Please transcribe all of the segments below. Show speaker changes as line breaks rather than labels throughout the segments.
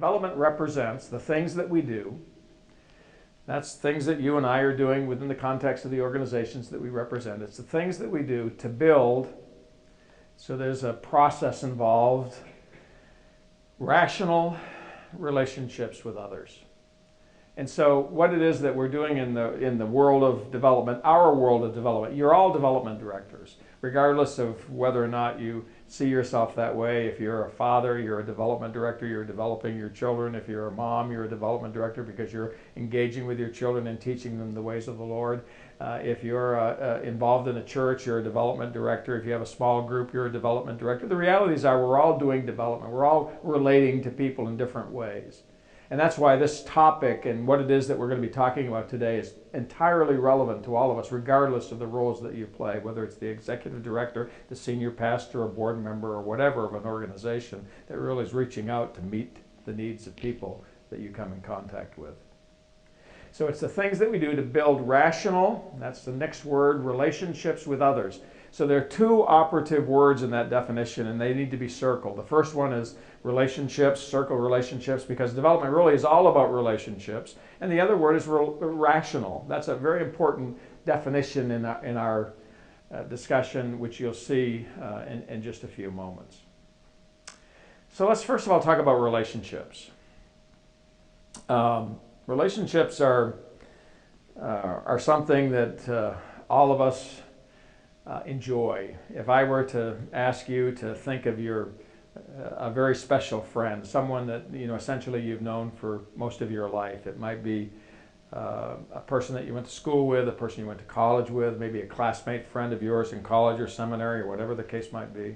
development represents the things that we do. That's things that you and I are doing within the context of the organizations that we represent. It's the things that we do to build, so there's a process involved, rational relationships with others. And so what it is that we're doing in the world of development, our world of development, you're all development directors, regardless of whether or not you see yourself that way. If you're a father, you're a development director, you're developing your children. If you're a mom, you're a development director because you're engaging with your children and teaching them the ways of the Lord. If you're involved in a church, you're a development director. If you have a small group, you're a development director. The realities are we're all doing development. We're all relating to people in different ways. And that's why this topic and what it is that we're going to be talking about today is entirely relevant to all of us, regardless of the roles that you play, whether it's the executive director, the senior pastor, a board member, or whatever of an organization that really is reaching out to meet the needs of people that you come in contact with. So it's the things that we do to build rational, that's the next word, relationships with others. So there are two operative words in that definition, and they need to be circled. The first one is relationships, circle relationships, because development really is all about relationships. And the other word is rational. That's a very important definition in our discussion, which you'll see in just a few moments. So let's first of all talk about relationships. Relationships are something that all of us enjoy. If I were to ask you to think of a very special friend, someone that essentially you've known for most of your life, it might be a person that you went to school with, a person you went to college with, maybe a classmate friend of yours in college or seminary or whatever the case might be.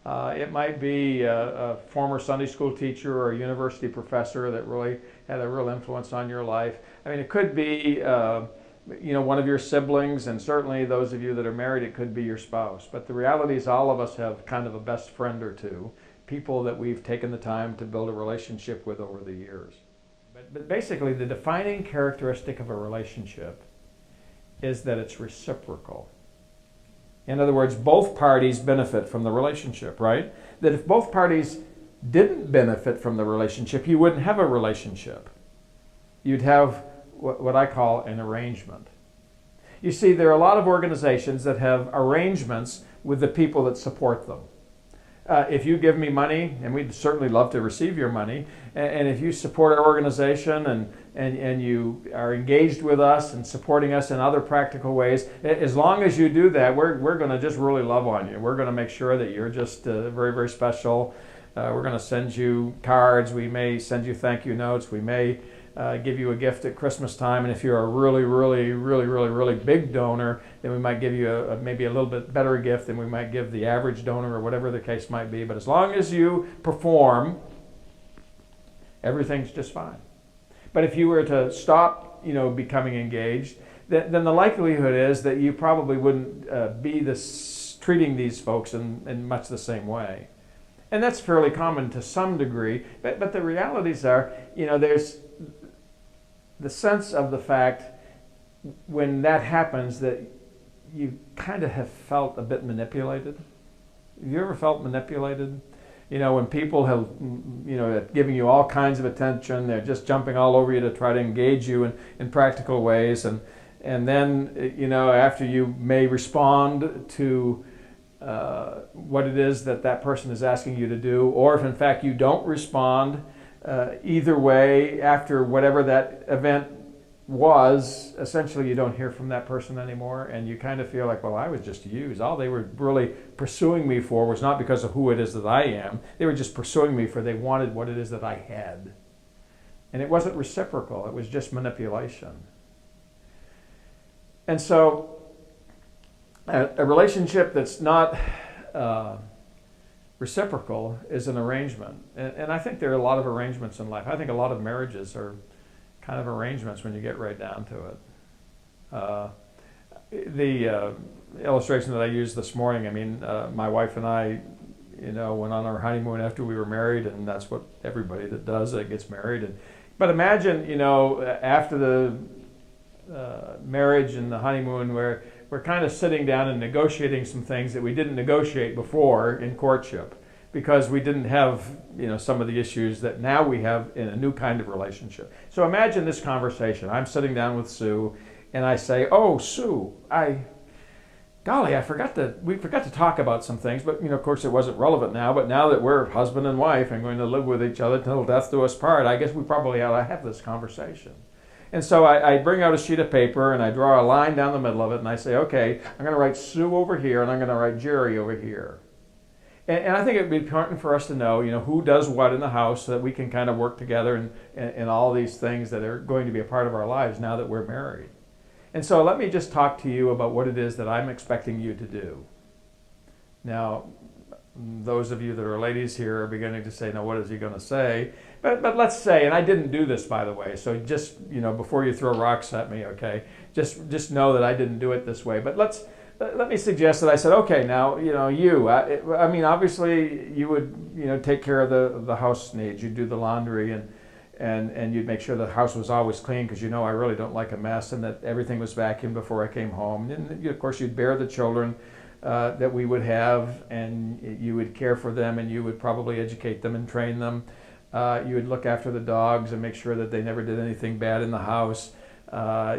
It might be a former Sunday school teacher or a university professor that really had a real influence on your life. I mean, it could be one of your siblings, and certainly those of you that are married, it could be your spouse. But the reality is all of us have kind of a best friend or two, people that we've taken the time to build a relationship with over the years. But basically, the defining characteristic of a relationship is that it's reciprocal. In other words, both parties benefit from the relationship, right? That if both parties didn't benefit from the relationship, you wouldn't have a relationship. You'd have what I call an arrangement. You see, there are a lot of organizations that have arrangements with the people that support them. If you give me money, and we'd certainly love to receive your money, and if you support our organization and you are engaged with us and supporting us in other practical ways, as long as you do that, we're going to just really love on you. We're going to make sure that you're just very, very special. We're going to send you cards. We may send you thank you notes. We may give you a gift at Christmas time, and if you're a really, really, really, really, really big donor, then we might give you maybe a little bit better gift than we might give the average donor, or whatever the case might be. But as long as you perform, everything's just fine. But if you were to stop, becoming engaged, then the likelihood is that you probably wouldn't be treating these folks in much the same way. And that's fairly common to some degree. But the realities are, there's the sense of the fact when that happens that you kind of have felt a bit manipulated. Have you ever felt manipulated? When people have, giving you all kinds of attention, they're just jumping all over you to try to engage you in practical ways. And then, after you may respond to what it is that person is asking you to do, or if in fact you don't respond, either way, after whatever that event was, essentially you don't hear from that person anymore, and you kind of feel like, well, I was just used. All they were really pursuing me for was not because of who it is that I am. They were just pursuing me for they wanted what it is that I had. And it wasn't reciprocal. It was just manipulation. And so a relationship that's not reciprocal is an arrangement. And I think there are a lot of arrangements in life. I think a lot of marriages are kind of arrangements when you get right down to it. The illustration that I used this morning, my wife and I, went on our honeymoon after we were married, and that's what everybody that does that gets married. But imagine, after the marriage and the honeymoon, where we're kind of sitting down and negotiating some things that we didn't negotiate before in courtship. because we didn't have, some of the issues that now we have in a new kind of relationship. So imagine this conversation. I'm sitting down with Sue, and I say, "Oh, Sue, golly, we forgot to talk about some things, but of course it wasn't relevant now. But now that we're husband and wife and going to live with each other till death do us part, I guess we probably ought to have this conversation." And so I bring out a sheet of paper and I draw a line down the middle of it, and I say, "Okay, I'm going to write Sue over here, and I'm going to write Jerry over here." And I think it would be important for us to know, who does what in the house, so that we can kind of work together in all these things that are going to be a part of our lives now that we're married. And so let me just talk to you about what it is that I'm expecting you to do. Now, those of you that are ladies here are beginning to say, "Now, what is he going to say?" But let's say, and I didn't do this, by the way, so just, before you throw rocks at me, okay, just know that I didn't do it this way. But let me suggest that I said, "Okay, now, I mean, obviously you would, take care of the house needs. You'd do the laundry and you'd make sure the house was always clean, because I really don't like a mess, and that everything was vacuumed before I came home. And of course you'd bear the children that we would have, and you would care for them, and you would probably educate them and train them. You would look after the dogs and make sure that they never did anything bad in the house.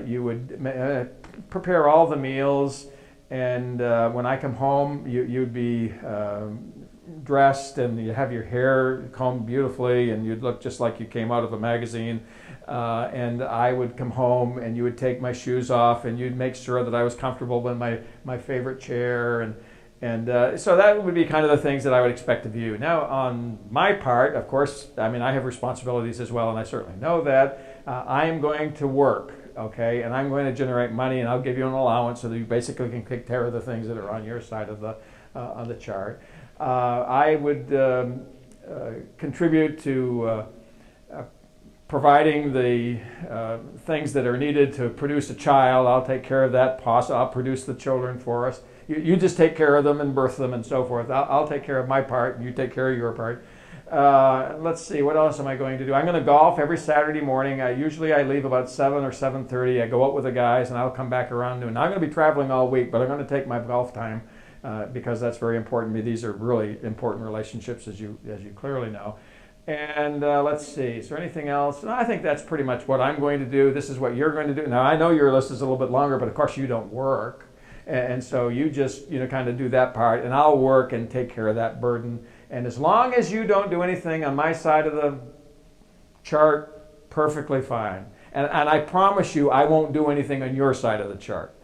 You would prepare all the meals, and when I come home, you'd be dressed, and you have your hair combed beautifully, and you'd look just like you came out of a magazine. And I would come home, and you would take my shoes off, and you'd make sure that I was comfortable in my favorite chair, and so that would be kind of the things that I would expect of you. Now, on my part, of course, I mean, I have responsibilities as well, and I certainly know that. I am going to work, okay, and I'm going to generate money, and I'll give you an allowance so that you basically can take care of the things that are on your side of the chart. I would contribute to providing the things that are needed to produce a child. I'll take care of that. I'll produce the children for us. You just take care of them and birth them and so forth. I'll take care of my part, and you take care of your part. Let's see, what else am I going to do? I'm going to golf every Saturday morning. Usually I leave about 7 or 7:30. I go out with the guys, and I'll come back around noon. Now, I'm going to be traveling all week, but I'm going to take my golf time because that's very important to me. These are really important relationships, as you clearly know. And let's see, is there anything else? No, I think that's pretty much what I'm going to do. This is what you're going to do. Now, I know your list is a little bit longer, but of course you don't work. And so you just, kind of do that part, and I'll work and take care of that burden. And as long as you don't do anything on my side of the chart, perfectly fine. And I promise you, I won't do anything on your side of the chart.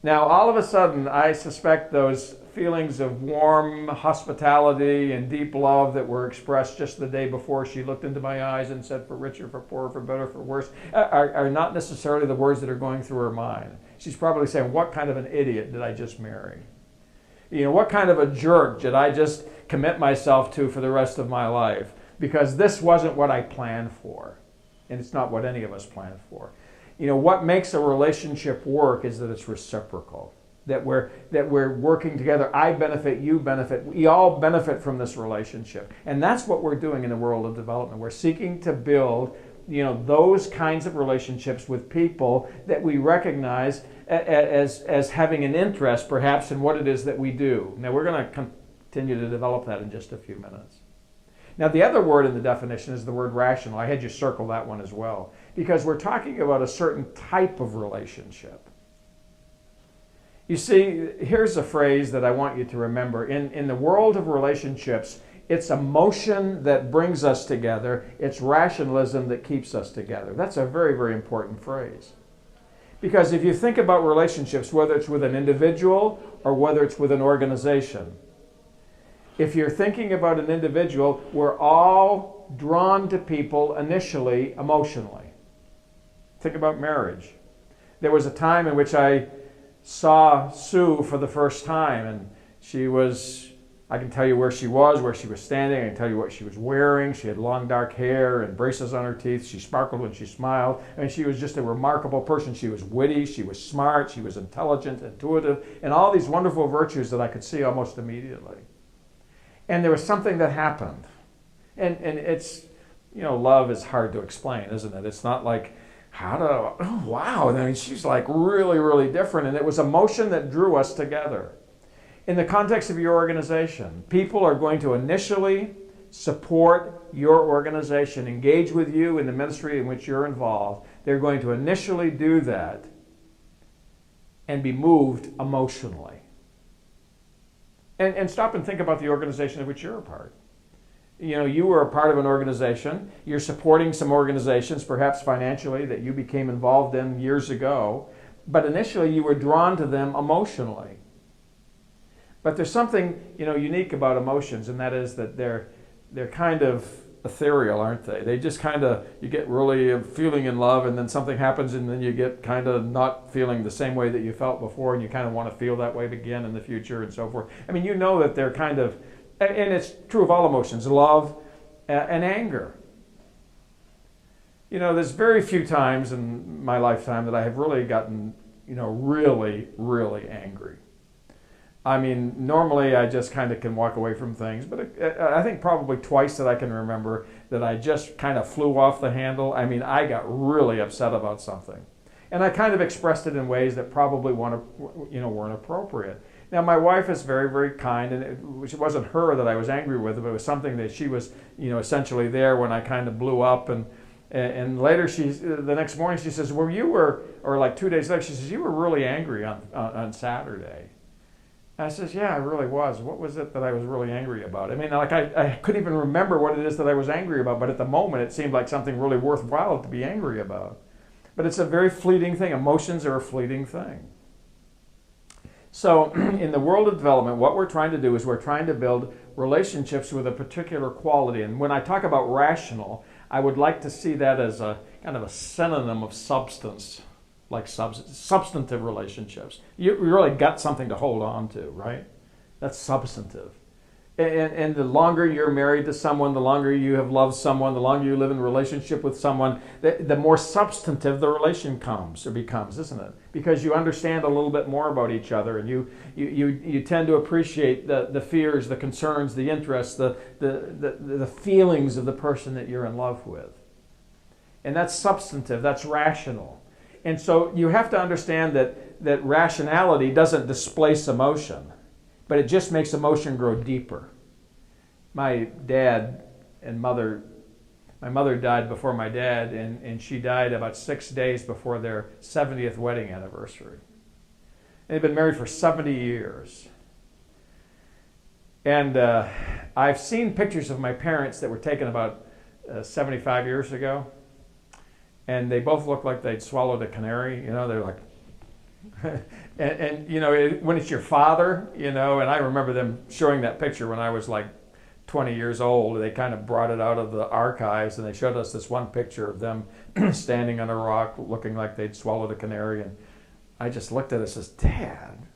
Now, all of a sudden, I suspect those feelings of warm hospitality and deep love that were expressed just the day before she looked into my eyes and said, "For richer, for poorer, for better, for worse," are not necessarily the words that are going through her mind. She's probably saying, "What kind of an idiot did I just marry? What kind of a jerk did I just commit myself to for the rest of my life? Because this wasn't what I planned for." And it's not what any of us planned for. What makes a relationship work is that it's reciprocal. That we're working together. I benefit, you benefit. We all benefit from this relationship. And that's what we're doing in the world of development. We're seeking to build, those kinds of relationships with people that we recognize as having an interest, perhaps, in what it is that we do. Now, we're going to continue to develop that in just a few minutes. Now, the other word in the definition is the word rational. I had you circle that one as well, because we're talking about a certain type of relationship. You see, here's a phrase that I want you to remember. In the world of relationships, it's emotion that brings us together. It's rationalism that keeps us together. That's a very, very important phrase. Because if you think about relationships, whether it's with an individual or whether it's with an organization, if you're thinking about an individual, we're all drawn to people initially emotionally. Think about marriage. There was a time in which I saw Sue for the first time, and I can tell you where she was standing, I can tell you what she was wearing. She had long dark hair and braces on her teeth. She sparkled when she smiled. I mean, she was just a remarkable person. She was witty, she was smart, she was intelligent, intuitive, and all these wonderful virtues that I could see almost immediately. And there was something that happened. And it's, love is hard to explain, isn't it? It's not like, oh, wow, I mean, she's like really, really different. And it was emotion that drew us together. In the context of your organization, people are going to initially support your organization, engage with you in the ministry in which you're involved. They're going to initially do that and be moved emotionally. And stop and think about the organization of which you're a part. You know, you were a part of an organization. You're supporting some organizations, perhaps financially, that you became involved in years ago. But initially, you were drawn to them emotionally. But there's something, you know, unique about emotions, and that is that they're kind of ethereal, aren't they? They just kind of, you get really feeling in love, and then something happens, and then you get kind of not feeling the same way that you felt before, and you kind of want to feel that way again in the future, and so forth. I mean, you know that they're kind of, and it's true of all emotions, love and anger. You know, there's very few times in my lifetime that I have really gotten, you know, really, really angry. I mean, normally I just kind of can walk away from things, but I think probably twice that I can remember that I just kind of flew off the handle. I mean, I got really upset about something. And I kind of expressed it in ways that probably weren't appropriate. Now, my wife is very, very kind, and it wasn't her that I was angry with, but it was something that she was, you know, essentially there when I kind of blew up. And later, the next morning, she says, well, or like 2 days later, she says, you were really angry on Saturday. And I says, yeah, I really was. What was it that I was really angry about? I mean, like I couldn't even remember what it is that I was angry about, but at the moment, it seemed like something really worthwhile to be angry about. But it's a very fleeting thing. Emotions are a fleeting thing. So in the world of development, what we're trying to do is we're trying to build relationships with a particular quality. And when I talk about rational, I would like to see that as a kind of a synonym of substance, like substantive relationships. You really got something to hold on to, right? That's substantive. And the longer you're married to someone, the longer you have loved someone, the longer you live in a relationship with someone, the more substantive the relation becomes, isn't it? Because you understand a little bit more about each other, and you tend to appreciate the fears, the concerns, the interests, the feelings of the person that you're in love with. And that's substantive, that's rational. And so you have to understand that rationality doesn't displace emotion, but it just makes emotion grow deeper. My mother died before my dad, and she died about 6 days before their 70th wedding anniversary. They've been married for 70 years. And I've seen pictures of my parents that were taken about 75 years ago, and they both look like they'd swallowed a canary. You know, they're like, and you know, when it's your father, you know, and I remember them showing that picture when I was like 20 years old. They kind of brought it out of the archives, and they showed us this one picture of them standing on a rock looking like they'd swallowed a canary. And I just looked at it and says, Dad.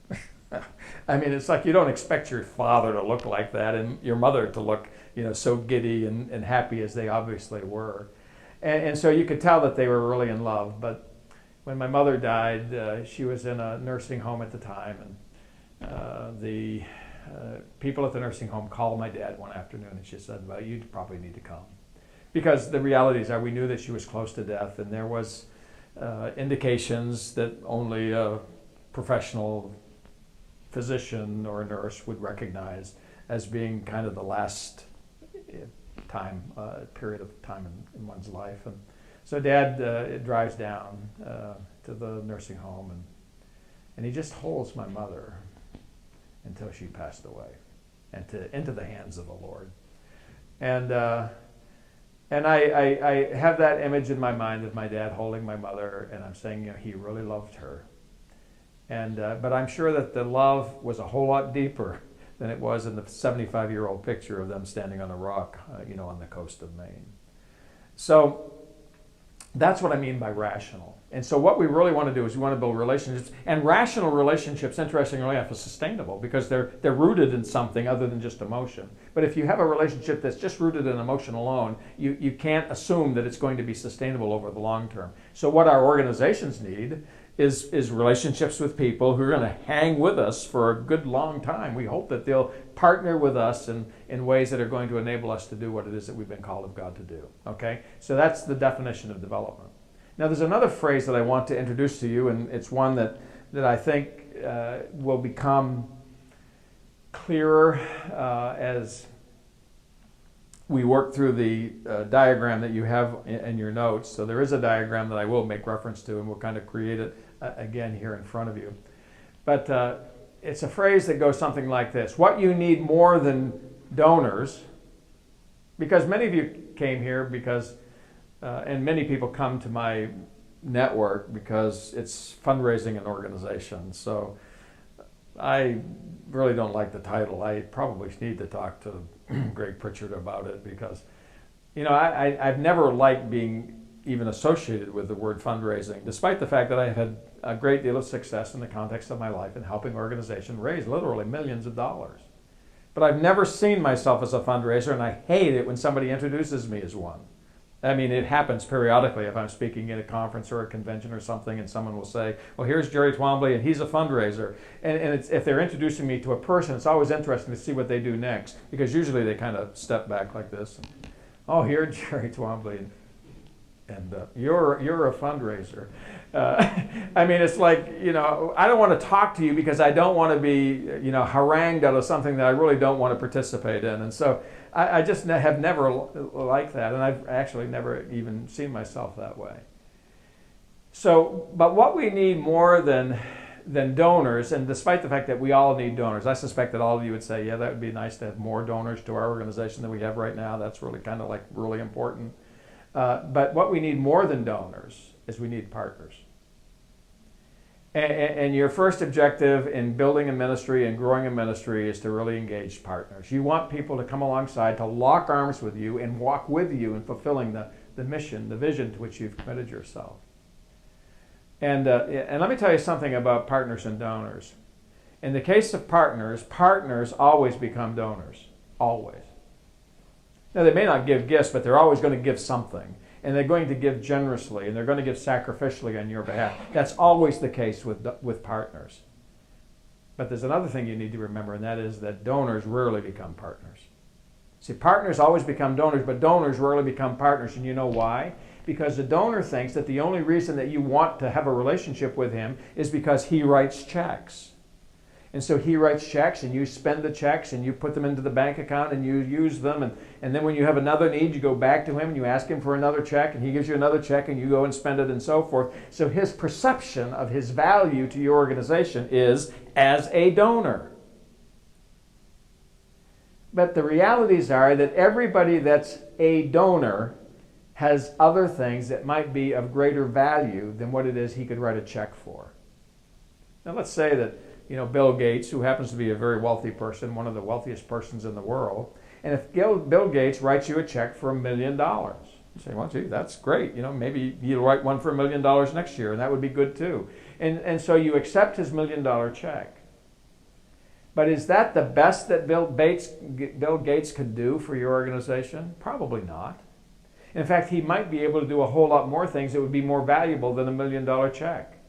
I mean, it's like you don't expect your father to look like that and your mother to look, you know, so giddy and happy as they obviously were. And so you could tell that they were really in love. But when my mother died, she was in a nursing home at the time, and the people at the nursing home called my dad one afternoon, and she said, well, you probably need to come. Because the realities are we knew that she was close to death, and there was indications that only a professional physician or a nurse would recognize as being kind of the last period of time in one's life. And so Dad drives down to the nursing home, and he just holds my mother until she passed away, and into the hands of the Lord. And I have that image in my mind of my dad holding my mother, and I'm saying, you know, he really loved her. And but I'm sure that the love was a whole lot deeper than it was in the 75-year-old picture of them standing on a rock, you know, on the coast of Maine. So that's what I mean by rational. And so what we really want to do is we want to build relationships. And rational relationships, interestingly enough, are sustainable because they're rooted in something other than just emotion. But if you have a relationship that's just rooted in emotion alone, you can't assume that it's going to be sustainable over the long term. So what our organizations need is relationships with people who are going to hang with us for a good long time. We hope that they'll partner with us in ways that are going to enable us to do what it is that we've been called of God to do. Okay? So that's the definition of development. Now there's another phrase that I want to introduce to you, and it's one that I think will become clearer as we work through the diagram that you have in your notes. So there is a diagram that I will make reference to, and we'll kind of create it again here in front of you. But it's a phrase that goes something like this: what you need more than donors, because many of you came here because, and many people come to my network because it's fundraising and organization. So I really don't like the title. I probably need to talk to Greg Pritchard about it, because, you know, I've never liked being even associated with the word fundraising, despite the fact that I have had a great deal of success in the context of my life in helping organizations raise literally millions of dollars. But I've never seen myself as a fundraiser, and I hate it when somebody introduces me as one. I mean, it happens periodically if I'm speaking at a conference or a convention or something, and someone will say, well, here's Jerry Twombly, and he's a fundraiser. And if they're introducing me to a person, it's always interesting to see what they do next, because usually they kind of step back like this. And, oh, here's Jerry Twombly, and you're a fundraiser. I mean, it's like, you know, I don't want to talk to you because I don't want to be, you know, harangued out of something that I really don't want to participate in. And so I just have never liked that, and I've actually never even seen myself that way. So, but what we need more than donors, and despite the fact that we all need donors, I suspect that all of you would say, yeah, that would be nice to have more donors to our organization than we have right now. That's really kind of like really important. But what we need more than donors is we need partners. And your first objective in building a ministry and growing a ministry is to really engage partners. You want people to come alongside, to lock arms with you and walk with you in fulfilling the mission, the vision to which you've committed yourself. And let me tell you something about partners and donors. In the case of partners, partners always become donors, always. Now, they may not give gifts, but they're always going to give something. And they're going to give generously, and they're going to give sacrificially on your behalf. That's always the case with partners. But there's another thing you need to remember, and that is that donors rarely become partners. See, partners always become donors, but donors rarely become partners. And you know why? Because the donor thinks that the only reason that you want to have a relationship with him is because he writes checks. And so he writes checks, and you spend the checks, and you put them into the bank account, and you use them. And then when you have another need, you go back to him, and you ask him for another check, and he gives you another check, and you go and spend it, and so forth. So his perception of his value to your organization is as a donor. But the realities are that everybody that's a donor has other things that might be of greater value than what it is he could write a check for. Now let's say that, you know, Bill Gates, who happens to be a very wealthy person, one of the wealthiest persons in the world, and if Bill Gates writes you a check for $1 million, you say, well, gee, that's great. You know, maybe you'll write one for $1 million next year, and that would be good too. And so you accept his $1 million check. But is that the best that Bill Gates could do for your organization? Probably not. In fact, he might be able to do a whole lot more things that would be more valuable than $1 million check,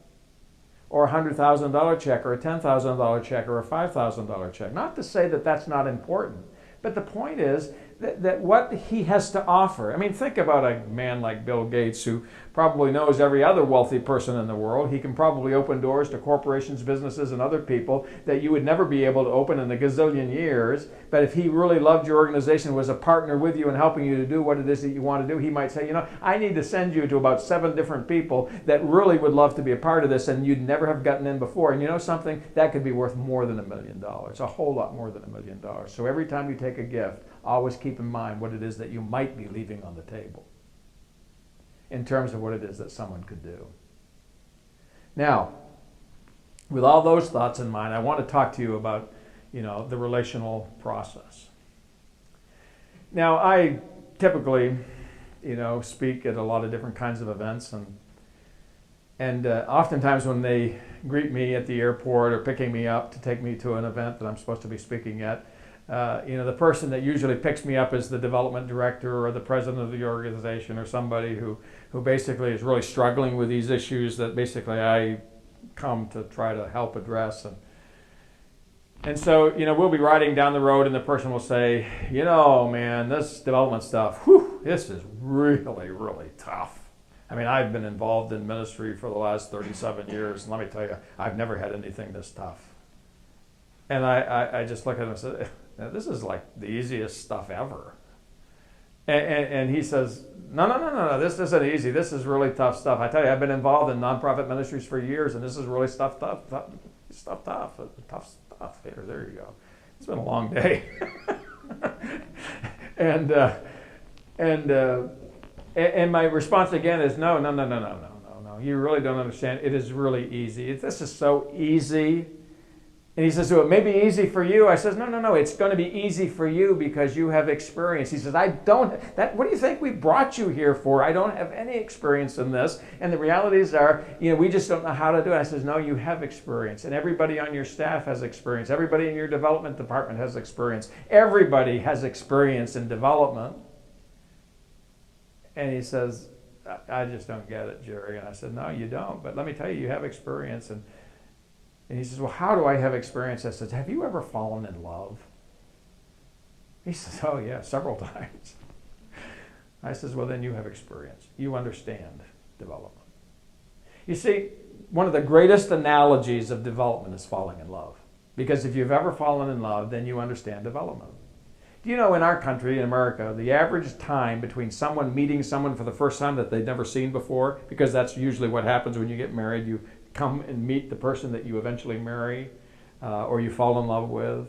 or a $100,000 check, or a $10,000 check, or a $5,000 check. Not to say that that's not important, but the point is that what he has to offer. I mean, think about a man like Bill Gates, who probably knows every other wealthy person in the world. He can probably open doors to corporations, businesses, and other people that you would never be able to open in a gazillion years. But if he really loved your organization, was a partner with you in helping you to do what it is that you want to do, he might say, you know, I need to send you to about 7 different people that really would love to be a part of this, and you'd never have gotten in before. And you know something? That could be worth more than $1 million, a whole lot more than $1 million. So every time you take a gift, always keep in mind what it is that you might be leaving on the table in terms of what it is that someone could do. Now, with all those thoughts in mind, I want to talk to you about, you know, the relational process. Now, I typically, you know, speak at a lot of different kinds of events, and oftentimes when they greet me at the airport or picking me up to take me to an event that I'm supposed to be speaking at, you know, the person that usually picks me up is the development director or the president of the organization, or somebody who basically is really struggling with these issues that basically I come to try to help address. And so, you know, we'll be riding down the road, and the person will say, you know, man, this development stuff, whew, this is really, really tough. I mean, I've been involved in ministry for the last 37 years, and let me tell you, I've never had anything this tough. And I just look at him and said, this is like the easiest stuff ever. And he says, no, this isn't easy. This is really tough stuff. I tell you, I've been involved in nonprofit ministries for years, and this is really tough stuff. There you go. It's been a long day. and my response again is, no. You really don't understand. It is really easy. This is so easy. And he says, well, it may be easy for you. I says, no, it's going to be easy for you because you have experience. He says, what do you think we brought you here for? I don't have any experience in this. And the realities are, we just don't know how to do it. I says, no, you have experience. And everybody on your staff has experience. Everybody in your development department has experience. Everybody has experience in development. And he says, I just don't get it, Jerry. And I said, no, you don't. But let me tell you, you have experience. And he says, well, how do I have experience? I said, have you ever fallen in love? He says, oh, yeah, several times. I says, well, then you have experience. You understand development. You see, one of the greatest analogies of development is falling in love. Because if you've ever fallen in love, then you understand development. Do you know in our country, in America, the average time between someone meeting someone for the first time that they've never seen before, because that's usually what happens when you get married, you come and meet the person that you eventually marry or you fall in love with.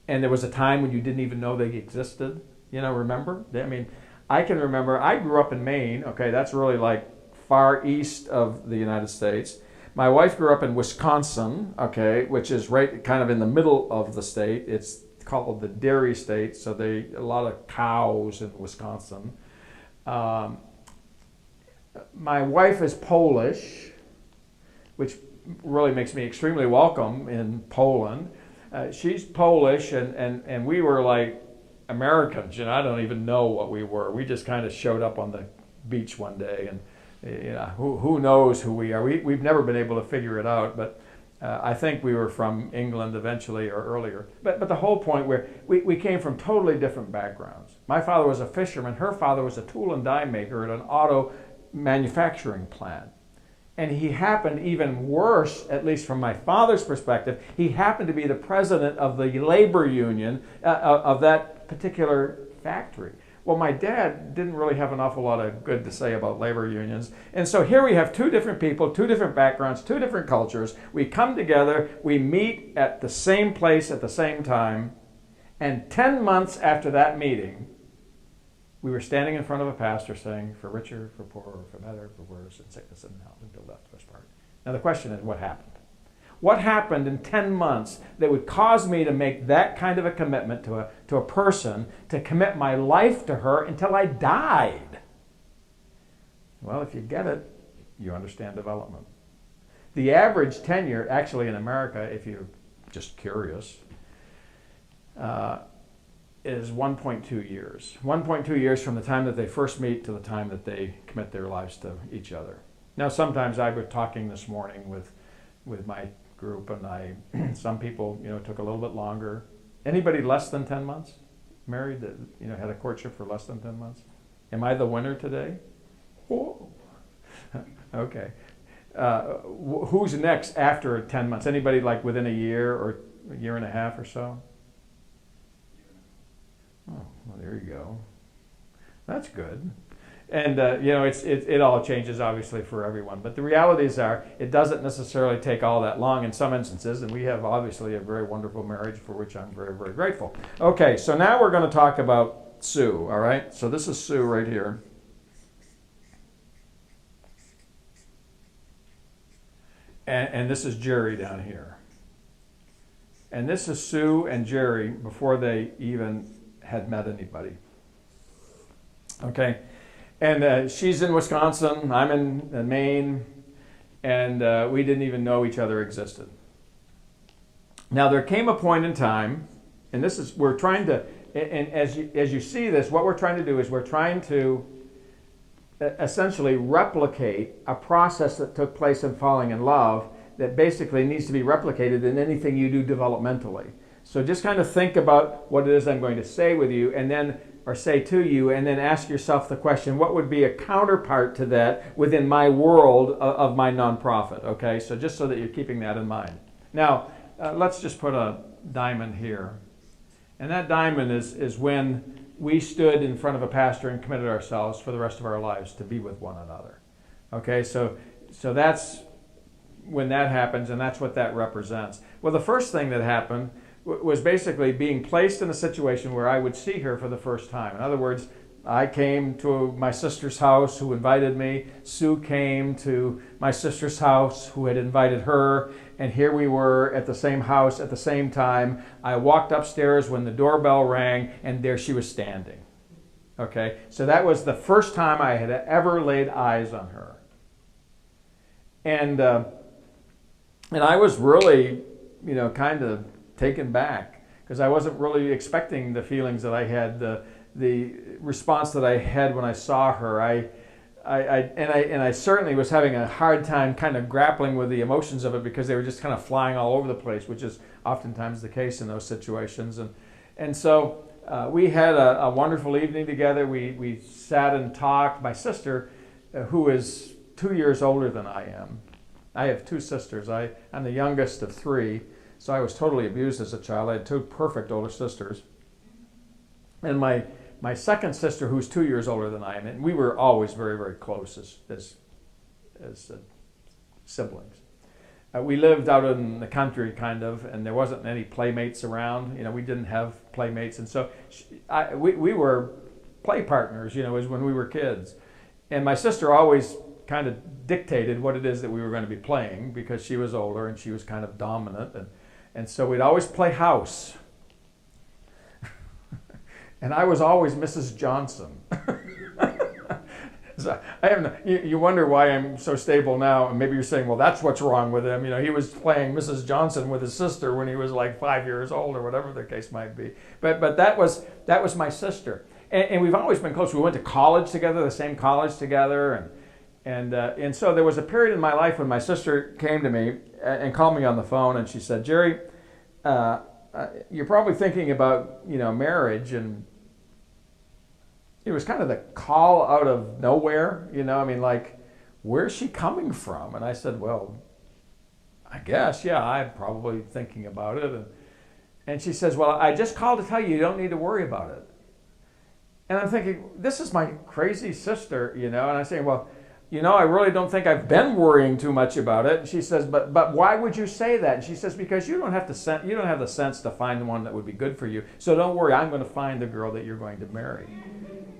And there was a time when you didn't even know they existed. Remember? I mean, I can remember, I grew up in Maine. Okay, that's really like far east of the United States. My wife grew up in Wisconsin, okay, which is right kind of in the middle of the state. It's called the dairy state, so a lot of cows in Wisconsin. My wife is Polish, which really makes me extremely welcome in Poland. She's Polish, and we were like Americans. I don't even know what we were. We just kind of showed up on the beach one day, and who knows who we are. We've never been able to figure it out, but I think we were from England eventually or earlier. But the whole point where we came from totally different backgrounds. My father was a fisherman. Her father was a tool and die maker at an auto manufacturing plant. And he happened, even worse, at least from my father's perspective, he happened to be the president of the labor union of that particular factory. Well, my dad didn't really have an awful lot of good to say about labor unions. And so here we have two different people, two different backgrounds, two different cultures. We come together, we meet at the same place at the same time, and 10 months after that meeting, we were standing in front of a pastor saying, for richer, for poorer, for better, for worse, in sickness and health, until death do us part. Now the question is, what happened? What happened in 10 months that would cause me to make that kind of a commitment to a person, to commit my life to her until I died? Well, if you get it, you understand development. The average tenure, actually in America, if you're just curious, is 1.2 years. 1.2 years from the time that they first meet to the time that they commit their lives to each other. Now, sometimes I was talking this morning with my group, and some people, took a little bit longer. Anybody less than 10 months married that, had a courtship for less than 10 months? Am I the winner today? Whoa. Okay. Who's next after 10 months? Anybody like within a year or a year and a half or so? Oh, well, there you go. That's good. And, it all changes, obviously, for everyone. But the realities are, it doesn't necessarily take all that long in some instances, and we have, obviously, a very wonderful marriage for which I'm very, very grateful. Okay, so now we're going to talk about Sue, all right? So this is Sue right here. And this is Jerry down here. And this is Sue and Jerry before they even had met anybody. Okay, and she's in Wisconsin, I'm in Maine, and we didn't even know each other existed. Now there came a point in time, and this is, we're trying to, and as you see this, what we're trying to do is we're trying to essentially replicate a process that took place in falling in love that basically needs to be replicated in anything you do developmentally. So just kind of think about what it is I'm going to say with you, and then, or say to you, and then ask yourself the question, what would be a counterpart to that within my world of my nonprofit, okay? So just so that you're keeping that in mind. Now, let's just put a diamond here. And that diamond is when we stood in front of a pastor and committed ourselves for the rest of our lives to be with one another. Okay, so that's when that happens, and that's what that represents. Well, the first thing that happened was basically being placed in a situation where I would see her for the first time. In other words, I came to my sister's house who invited me. Sue came to my sister's house who had invited her. And here we were at the same house at the same time. I walked upstairs when the doorbell rang, and there she was standing. Okay, so that was the first time I had ever laid eyes on her. And I was really, kind of taken back because I wasn't really expecting the feelings that I had, the response that I had when I saw her. I certainly was having a hard time kind of grappling with the emotions of it because they were just kind of flying all over the place, which is oftentimes the case in those situations. And so we had a wonderful evening together. We sat and talked. My sister, who is 2 years older than I am. I have two sisters. I'm the youngest of three, so I was totally abused as a child. I had two perfect older sisters. And my second sister, who's 2 years older than I am, and we were always very, very close as siblings. We lived out in the country, kind of, and there wasn't any playmates around. We didn't have playmates, and so we were play partners, as when we were kids. And my sister always kind of dictated what it is that we were going to be playing because she was older and she was kind of dominant, and so we'd always play house. And I was always Mrs. Johnson. So you wonder why I'm so stable now, and maybe you're saying, well, that's what's wrong with him. He was playing Mrs. Johnson with his sister when he was like 5 years old or whatever the case might be. But that was my sister, and we've always been close. We went to college together, the same college together, and so there was a period in my life when my sister came to me and called me on the phone, and she said, Jerry, you're probably thinking about marriage, and it was kind of the call out of nowhere, like, where's she coming from? And I said, well, I guess, yeah, I'm probably thinking about it. And she says, well, I just called to tell you don't need to worry about it. And I'm thinking, this is my crazy sister, and I'm saying, well, I really don't think I've been worrying too much about it. And she says, but why would you say that? And she says, because you don't have the sense to find the one that would be good for you. So don't worry, I'm going to find the girl that you're going to marry.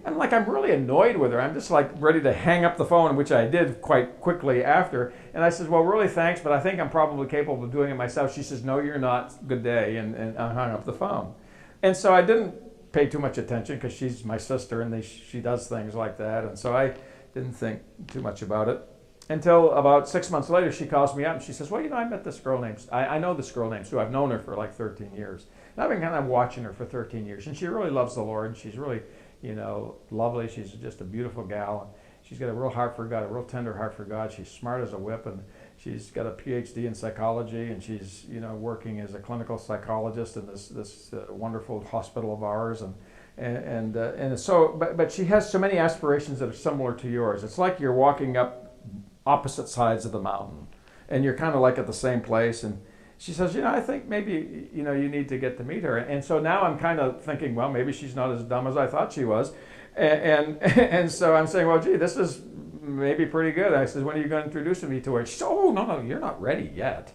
And I'm really annoyed with her. I'm just ready to hang up the phone, which I did quite quickly after. And I said, well, really, thanks, but I think I'm probably capable of doing it myself. She says, no, you're not. Good day. And I hung up the phone. And so I didn't pay too much attention because she's my sister and she does things like that. And so I didn't think too much about it until about 6 months later. She calls me up and she says, well, I met this girl named, I know this girl named Sue. I've known her for 13 years. And I've been kind of watching her for 13 years. And she really loves the Lord. She's really, lovely. She's just a beautiful gal. And she's got a real heart for God, a real tender heart for God. She's smart as a whip, and she's got a PhD in psychology, and she's, working as a clinical psychologist in this wonderful hospital of ours. And so, but she has so many aspirations that are similar to yours. It's like you're walking up opposite sides of the mountain, and you're kind of at the same place. And she says, I think maybe, you need to get to meet her. And so now I'm kind of thinking, well, maybe she's not as dumb as I thought she was. And so I'm saying, well, gee, this is maybe pretty good. I said, when are you going to introduce me to her? She said, oh, no, you're not ready yet.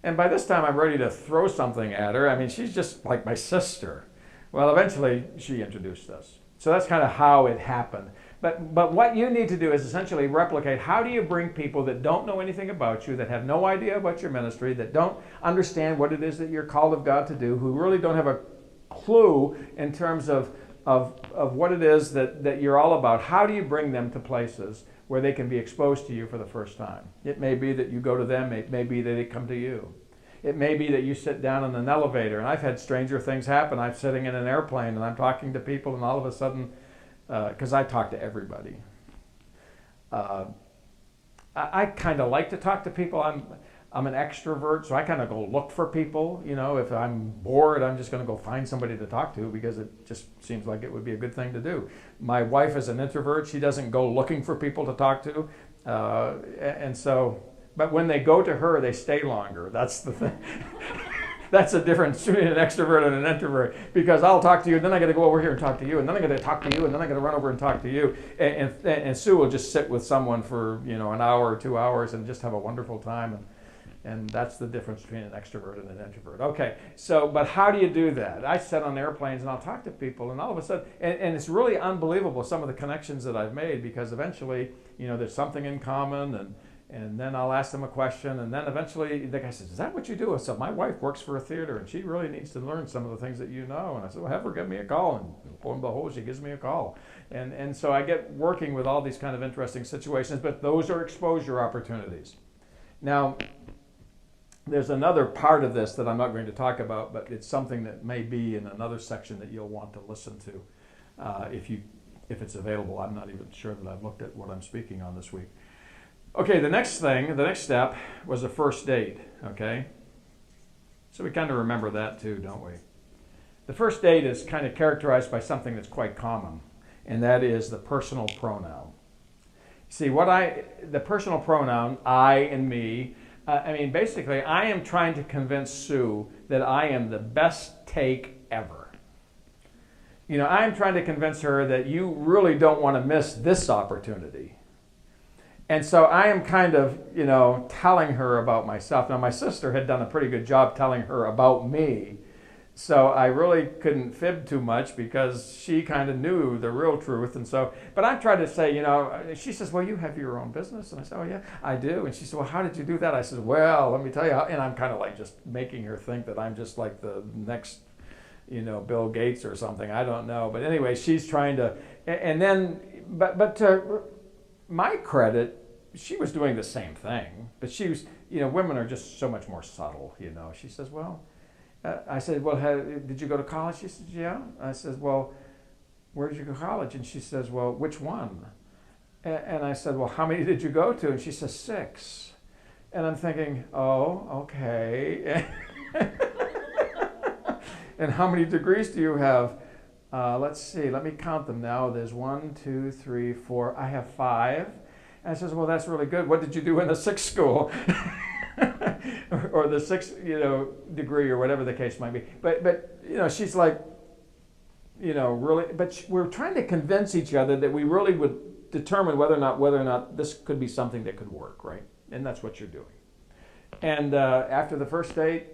And by this time, I'm ready to throw something at her. I mean, she's just like my sister. Well, eventually, she introduced us. So that's kind of how it happened. But what you need to do is essentially replicate, how do you bring people that don't know anything about you, that have no idea about your ministry, that don't understand what it is that you're called of God to do, who really don't have a clue in terms of what it is that you're all about. How do you bring them to places where they can be exposed to you for the first time? It may be that you go to them. It may be that they come to you. It may be that you sit down in an elevator, and I've had stranger things happen. I'm sitting in an airplane, and I'm talking to people, and all of a sudden, because I talk to everybody, I kind of like to talk to people. I'm an extrovert, so I kind of go look for people. If I'm bored, I'm just going to go find somebody to talk to because it just seems like it would be a good thing to do. My wife is an introvert. She doesn't go looking for people to talk to. And so, but when they go to her, they stay longer. That's the thing. That's the difference between an extrovert and an introvert. Because I'll talk to you, and then I got to go over here and talk to you, and then I got to talk to you, and then I got to run over and talk to you. And Sue will just sit with someone for an hour or 2 hours and just have a wonderful time. And that's the difference between an extrovert and an introvert. Okay, so, but how do you do that? I sit on airplanes and I'll talk to people, and all of a sudden, and it's really unbelievable some of the connections that I've made, because eventually, there's something in common, and then I'll ask them a question, and then eventually the guy says, "Is that what you do?" I said, "My wife works for a theater, and she really needs to learn some of the things that you know." And I said, "Well, have her give me a call," and lo and behold, she gives me a call. And so I get working with all these kind of interesting situations, but those are exposure opportunities. Now, there's another part of this that I'm not going to talk about, but it's something that may be in another section that you'll want to listen to if it's available. I'm not even sure that I've looked at what I'm speaking on this week. Okay, the next step was a first date, okay? So we kind of remember that too, don't we? The first date is kind of characterized by something that's quite common, and that is the personal pronoun. See, the personal pronoun, I and me, basically, I am trying to convince Sue that I am the best take ever. I am trying to convince her that you really don't want to miss this opportunity. And so I am kind of, telling her about myself. Now, my sister had done a pretty good job telling her about me. So I really couldn't fib too much, because she kind of knew the real truth. And so, but I'm trying to say, she says, "Well, you have your own business." And I said, "Oh, yeah, I do." And she said, "Well, how did you do that?" I said, "Well, let me tell you how." And I'm kind of like just making her think that I'm just like the next, Bill Gates or something. I don't know. But anyway, she's trying to, and then, but to my credit, she was doing the same thing. But she was, women are just so much more subtle, She says, "Well," I said, "Well, did you go to college?" She says, "Yeah." I said, "Well, where did you go to college?" And she says, "Well, which one?" And I said, "Well, how many did you go to?" And she says, 6. And I'm thinking, oh, okay. "And how many degrees do you have?" Let's see, let me count them now. There's 1, 2, 3, 4. I have 5. And I says, "Well, that's really good. What did you do in the 6th school?" or the 6th, degree, or whatever the case might be. But she's like, really. But we're trying to convince each other that we really would determine whether or not this could be something that could work, right? And that's what you're doing. And after the first date,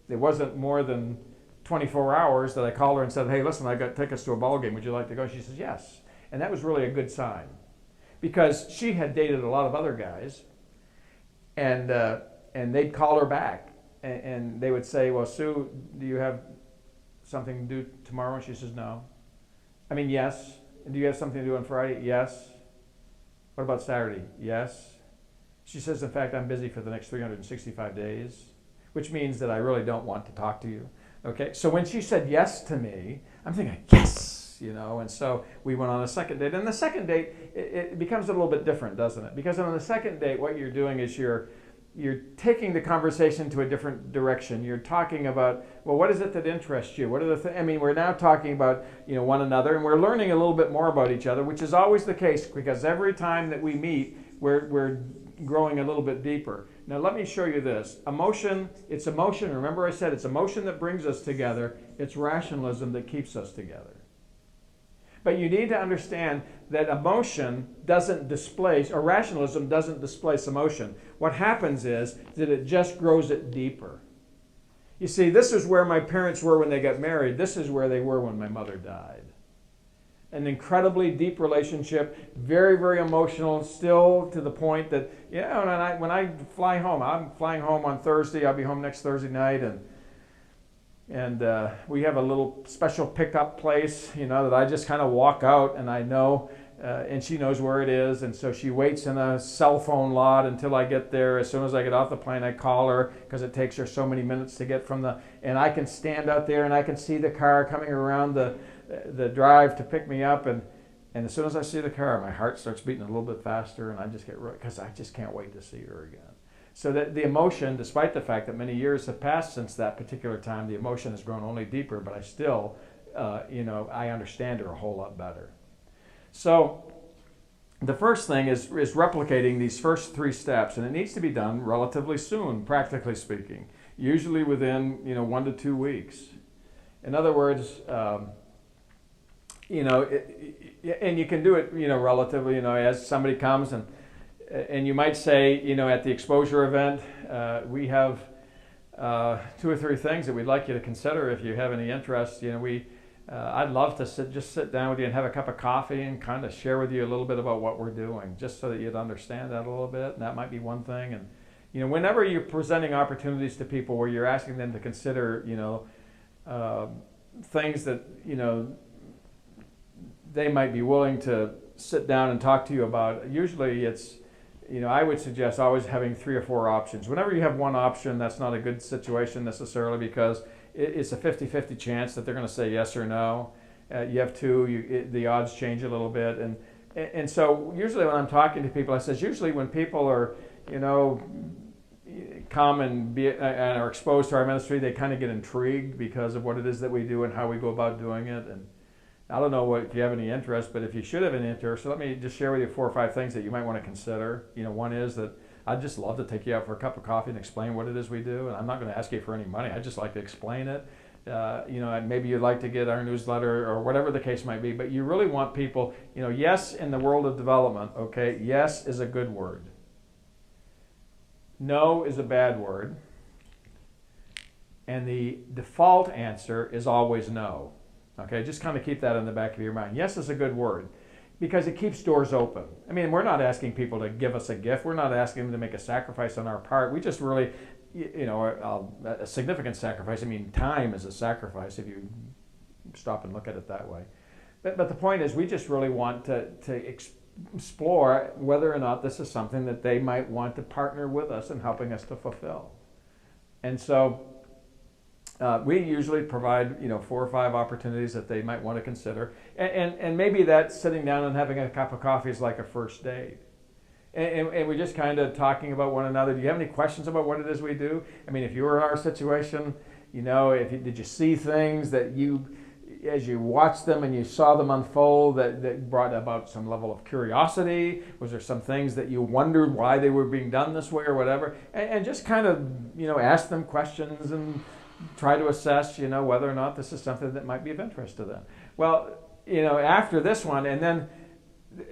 it wasn't more than 24 hours that I called her and said, "Hey, listen, I got tickets to a ball game. Would you like to go?" She says, "Yes." And that was really a good sign, because she had dated a lot of other guys, and they'd call her back, and they would say, "Well, Sue, do you have something to do tomorrow?" And she says, "No." "Yes." "And do you have something to do on Friday?" "Yes." "What about Saturday?" "Yes." She says, "In fact, I'm busy for the next 365 days, which means that I really don't want to talk to you." Okay, so when she said yes to me, I'm thinking, yes, and so we went on a second date. And the second date, it becomes a little bit different, doesn't it? Because on the second date, what you're doing is you're taking the conversation to a different direction. You're talking about, well, what is it that interests you? What are the we're now talking about, one another, and we're learning a little bit more about each other, which is always the case, because every time that we meet, we're growing a little bit deeper. Now, let me show you this. It's emotion. Remember I said it's emotion that brings us together. It's rationalism that keeps us together. But you need to understand that emotion doesn't displace, or rationalism doesn't displace emotion. What happens is that it just grows it deeper. You see, this is where my parents were when they got married. This is where they were when my mother died. An incredibly deep relationship, very, very emotional, still to the point that, when I fly home, I'm flying home on Thursday, I'll be home next Thursday night, and we have a little special pickup place, that I just kind of walk out, and I know, and she knows where it is, and so she waits in a cell phone lot until I get there. As soon as I get off the plane, I call her, because it takes her so many minutes to get and I can stand out there, and I can see the car coming around the drive to pick me up, and as soon as I see the car, my heart starts beating a little bit faster, and I just get because I just can't wait to see her again. So that the emotion, despite the fact that many years have passed since that particular time, the emotion has grown only deeper, but I still, I understand her a whole lot better. So the first thing is replicating these first 3 steps, and it needs to be done relatively soon, practically speaking, usually within 1 to 2 weeks. In other words, and you can do it, relatively, as somebody comes and you might say, at the exposure event, we have 2 or 3 things that we'd like you to consider if you have any interest. I'd love to sit down with you and have a cup of coffee and kind of share with you a little bit about what we're doing, just so that you'd understand that a little bit. And that might be one thing. And whenever you're presenting opportunities to people where you're asking them to consider, things that they might be willing to sit down and talk to you about, usually it's, I would suggest always having 3 or 4 options. Whenever you have one option, that's not a good situation necessarily, because it's a 50-50 chance that they're going to say yes or no. You have 2, the odds change a little bit. And so usually when I'm talking to people, I says, usually when people are, come and are exposed to our ministry, they kind of get intrigued because of what it is that we do and how we go about doing it. And I don't know if you have any interest, but if you should have any interest, so let me just share with you 4 or 5 things that you might want to consider. One is that I'd just love to take you out for a cup of coffee and explain what it is we do. And I'm not going to ask you for any money. I'd just like to explain it. Maybe you'd like to get our newsletter or whatever the case might be, but you really want people, yes, in the world of development, okay, yes is a good word. No is a bad word. And the default answer is always no. Okay, just kind of keep that in the back of your mind. Yes is a good word because it keeps doors open. I mean, we're not asking people to give us a gift. We're not asking them to make a sacrifice on our part. We just really, a significant sacrifice. I mean, time is a sacrifice if you stop and look at it that way. But the point is, we just really want to explore whether or not this is something that they might want to partner with us in helping us to fulfill. And so we usually provide 4 or 5 opportunities that they might want to consider, and maybe that sitting down and having a cup of coffee is like a first date, and we're just kind of talking about one another. Do you have any questions about what it is we do? I mean, if you were in our situation, did you see things that as you watched them and you saw them unfold that brought about some level of curiosity? Was there some things that you wondered why they were being done this way or whatever? And just kind of ask them questions and try to assess, whether or not this is something that might be of interest to them. Well, after this one, and then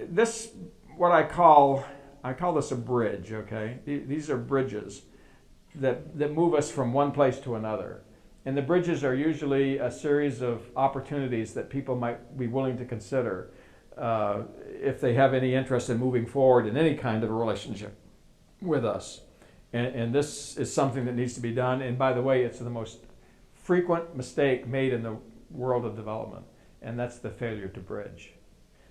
this, what I call this a bridge, okay? These are bridges that move us from one place to another. And the bridges are usually a series of opportunities that people might be willing to consider if they have any interest in moving forward in any kind of a relationship with us. And this is something that needs to be done. And by the way, it's the most frequent mistake made in the world of development, and that's the failure to bridge.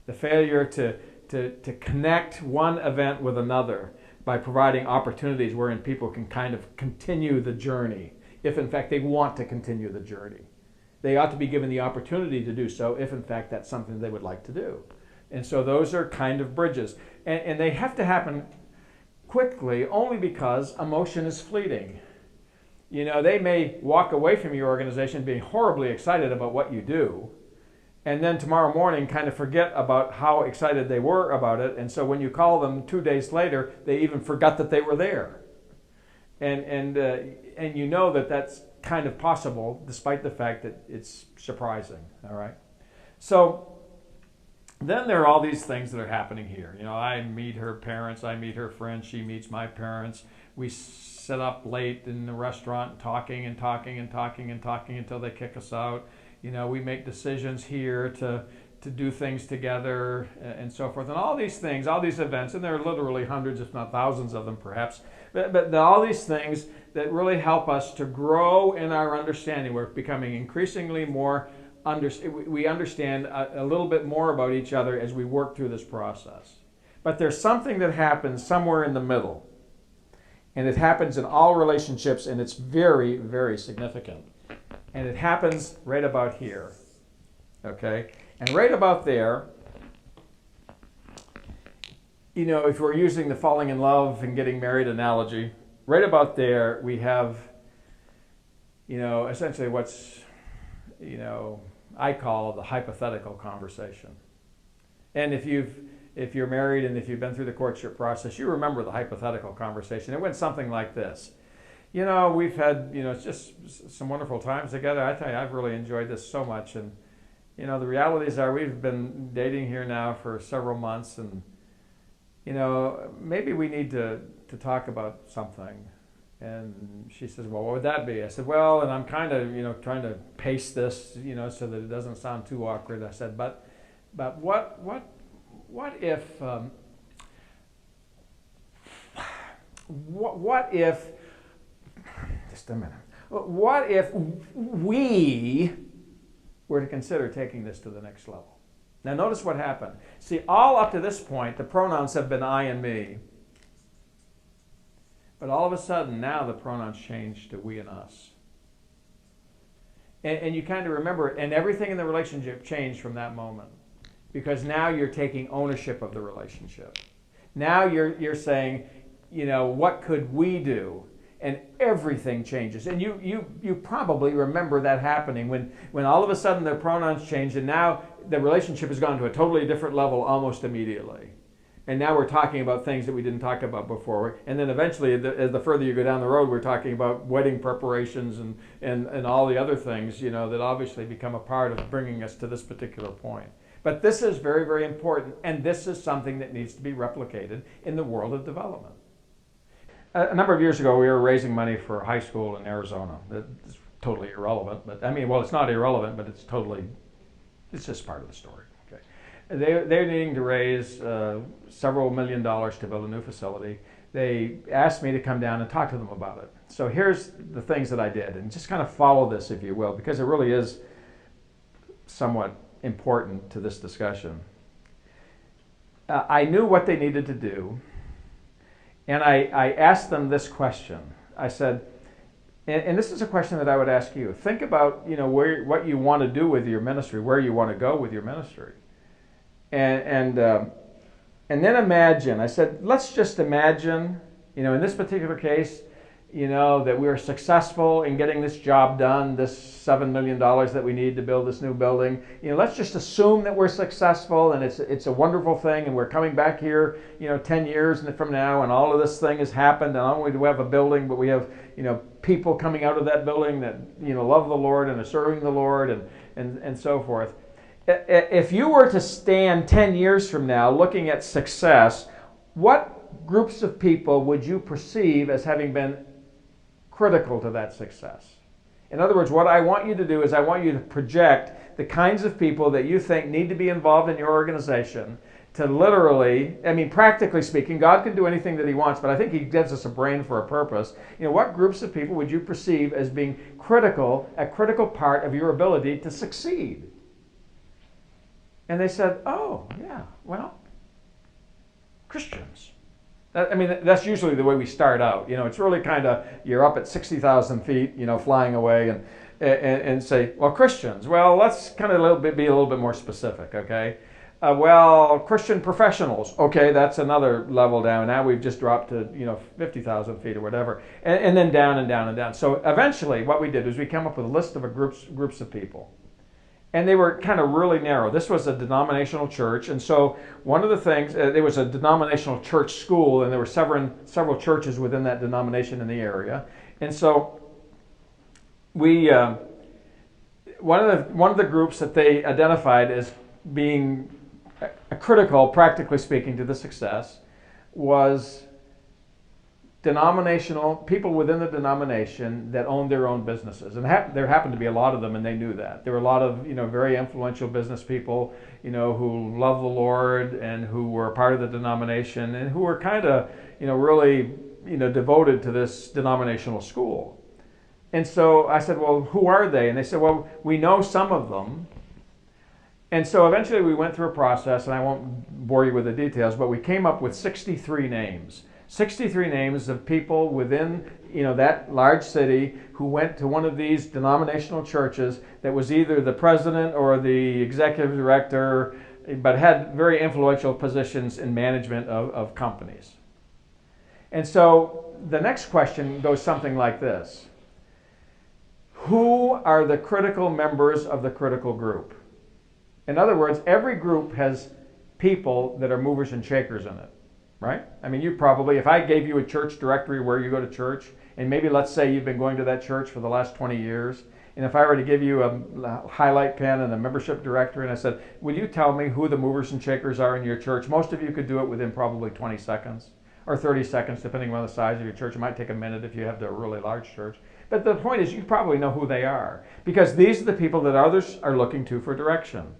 The failure to connect one event with another by providing opportunities wherein people can kind of continue the journey, if in fact they want to continue the journey. They ought to be given the opportunity to do so if in fact that's something they would like to do. And so those are kind of bridges. And they have to happen quickly only because emotion is fleeting. They may walk away from your organization being horribly excited about what you do, and then tomorrow morning kind of forget about how excited they were about it, and so when you call them 2 days later, they even forgot that they were there. And that's kind of possible despite the fact that it's surprising, all right? So then there are all these things that are happening here. I meet her parents, I meet her friends, she meets my parents. We sit up late in the restaurant talking until they kick us out. We make decisions here to do things together and so forth. And all these things, all these events, and there are literally hundreds, if not thousands of them perhaps, but all these things that really help us to grow in our understanding. We're becoming increasingly more we understand a little bit more about each other as we work through this process. But there's something that happens somewhere in the middle. And it happens in all relationships, and it's very, very significant. And it happens right about here. Okay? And right about there, if we're using the falling in love and getting married analogy, right about there we have, essentially what's, I call the hypothetical conversation. And if you've if you're married and if you've been through the courtship process, you remember the hypothetical conversation. It went something like this. We've had, just some wonderful times together. I tell you, I've really enjoyed this so much. And, the realities are we've been dating here now for several months, and, maybe we need to talk about something. And she says, well, what would that be? I said, well, and I'm kind of, trying to pace this, so that it doesn't sound too awkward. I said, but what if, what if, just a minute, what if we were to consider taking this to the next level? Now notice what happened. See, all up to this point, the pronouns have been I and me. But all of a sudden, now the pronouns change to we and us. And you kind of remember, and everything in the relationship changed from that moment. Because now you're taking ownership of the relationship. Now you're saying, what could we do? And everything changes. And you probably remember that happening when all of a sudden the pronouns change, and now the relationship has gone to a totally different level almost immediately. And now we're talking about things that we didn't talk about before. And then eventually, as the further you go down the road, we're talking about wedding preparations and all the other things, that obviously become a part of bringing us to this particular point. But this is very, very important, and this is something that needs to be replicated in the world of development. A number of years ago, we were raising money for a high school in Arizona. It's totally irrelevant, but it's not irrelevant, but it's just part of the story. Okay. They're needing to raise several $1 million to build a new facility. They asked me to come down and talk to them about it. So here's the things that I did, and just kind of follow this, if you will, because it really is somewhat important to this discussion. I knew what they needed to do, and I asked them this question. I said, and this is a question that I would ask you. Think about, what you want to do with your ministry, where you want to go with your ministry. And then imagine, I said, let's just imagine, in this particular case, that we are successful in getting this job done, this $7 million that we need to build this new building. Let's just assume that we're successful and it's a wonderful thing, and we're coming back here, 10 years from now, and all of this thing has happened, and not only do we have a building, but we have, people coming out of that building that, love the Lord and are serving the Lord and so forth. If you were to stand 10 years from now looking at success, what groups of people would you perceive as having been critical to that success? In other words, what I want you to do is I want you to project the kinds of people that you think need to be involved in your organization to literally, practically speaking, God can do anything that He wants, but I think He gives us a brain for a purpose. What groups of people would you perceive as being a critical part of your ability to succeed? And they said, oh, yeah, well, Christians. That's usually the way we start out. It's really kind of, you're up at 60,000 feet, flying away, and say, well, Christians. Well, let's kind of be a little bit more specific, okay? Christian professionals. Okay, that's another level down. Now we've just dropped to, 50,000 feet or whatever, and then down and down and down. So eventually, what we did is we came up with a list of groups of people. And they were kind of really narrow. This was a denominational church, and so one of the things, it was a denominational church school, and there were several churches within that denomination in the area. And so we, one of the groups that they identified as being critical, practically speaking, to the success was denominational people within the denomination that owned their own businesses, and there happened to be a lot of them, and they knew that. There were a lot of very influential business people who loved the Lord and who were a part of the denomination and who were kind of really devoted to this denominational school. And so I said, well, who are they? And they said, well, we know some of them. And so eventually we went through a process, and I won't bore you with the details, but we came up with 63 names. 63 names of people within that large city who went to one of these denominational churches that was either the president or the executive director, but had very influential positions in management of companies. And so the next question goes something like this. Who are the critical members of the critical group? In other words, every group has people that are movers and shakers in it, right? I mean, you probably, if I gave you a church directory where you go to church, and maybe let's say you've been going to that church for the last 20 years, and if I were to give you a highlight pen and a membership directory, and I said, will you tell me who the movers and shakers are in your church? Most of you could do it within probably 20 seconds or 30 seconds, depending on the size of your church. It might take a minute if you have a really large church. But the point is, you probably know who they are, because these are the people that others are looking to for direction.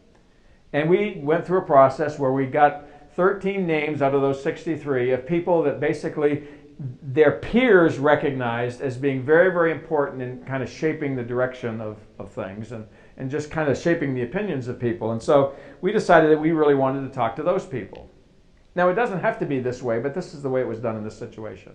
And we went through a process where we got 13 names out of those 63 of people that basically their peers recognized as being very, very important in kind of shaping the direction of things and just kind of shaping the opinions of people. And so we decided that we really wanted to talk to those people. Now, it doesn't have to be this way, but this is the way it was done in this situation.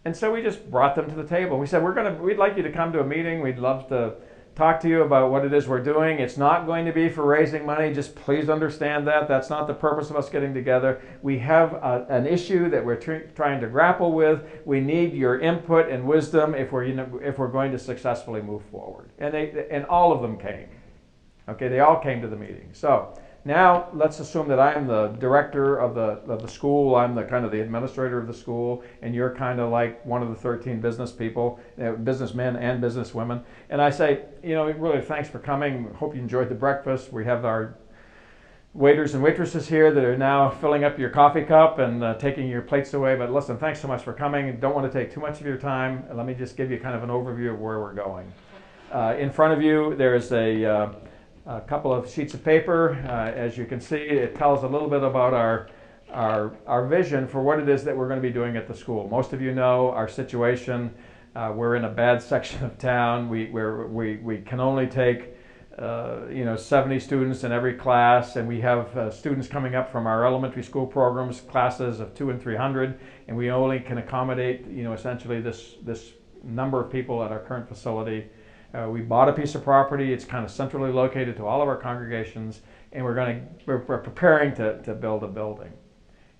And so we just brought them to the table. We said, we'd like you to come to a meeting. We'd love to talk to you about what it is we're doing. It's not going to be for raising money. Just please understand that. That's not the purpose of us getting together. We have an issue that we're trying to grapple with. We need your input and wisdom if we're going to successfully move forward. And all of them came. Okay, they all came to the meeting. So now let's assume that I'm the director of the school. I'm the kind of the administrator of the school, and you're kind of like one of the 13 business people, businessmen and businesswomen. And I say, really thanks for coming. Hope you enjoyed the breakfast. We have our waiters and waitresses here that are now filling up your coffee cup and taking your plates away. But listen, thanks so much for coming. Don't want to take too much of your time. Let me just give you kind of an overview of where we're going. In front of you, there's a couple of sheets of paper. As you can see, it tells a little bit about our vision for what it is that we're going to be doing at the school. Most of you know our situation. We're in a bad section of town. We can only take 70 students in every class, and we have students coming up from our elementary school programs, classes of 200 and 300, and we only can accommodate essentially this number of people at our current facility. We bought a piece of property. It's kind of centrally located to all of our congregations, and we're preparing to build a building.